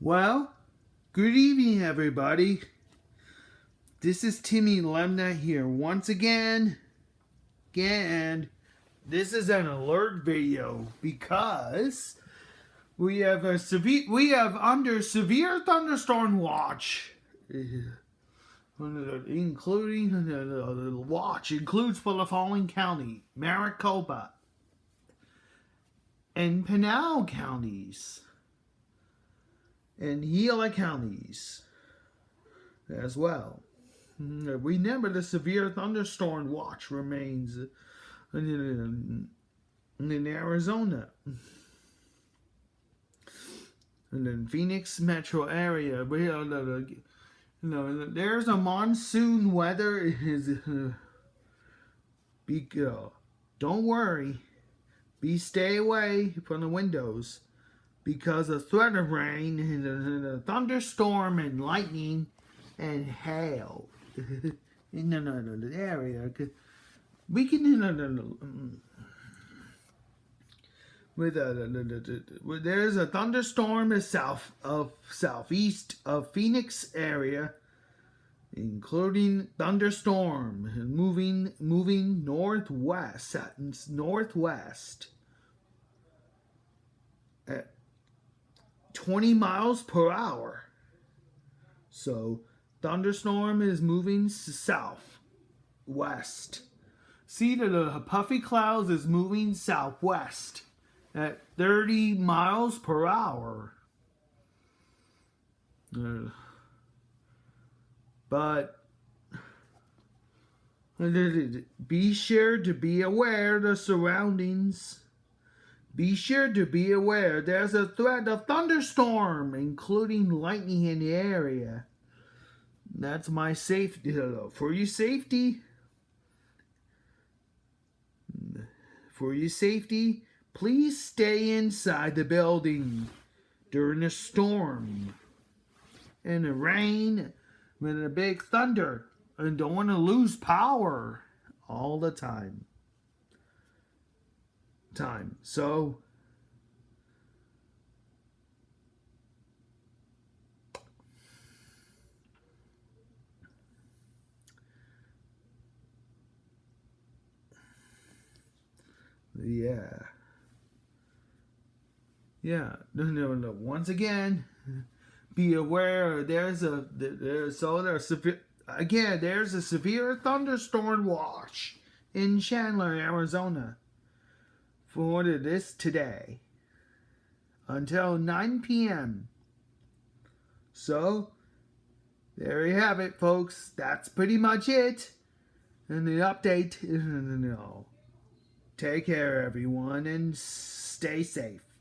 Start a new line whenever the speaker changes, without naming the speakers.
Well, good evening, everybody. This is Timmy Lemna here once again. This is an alert video because we have under severe thunderstorm watch. Including the watch includes for the following county: Maricopa and Pinal counties and Gila counties as well. Remember, the severe thunderstorm watch remains in Arizona. And then Phoenix metro area, there's a monsoon weather. Don't worry. Stay away from the windows because of threat of rain and thunderstorm and lightning and hail in the area. We can there's a thunderstorm southeast of Phoenix area, including thunderstorm moving northwest at 20 miles per hour. So thunderstorm is moving southwest. See that the puffy clouds is moving southwest at 30 miles per hour. But be sure to be aware of the surroundings. Be sure to be aware there's a threat of thunderstorm, including lightning in the area. That's my safety. For your safety, please stay inside the building during the storm and the rain with a big thunder, and don't want to lose power all the time. So no. Once again, be aware there's a severe thunderstorm watch in Chandler, Arizona for this today until 9 p.m. So there you have it, folks. That's pretty much it. And the update, take care, everyone, and stay safe.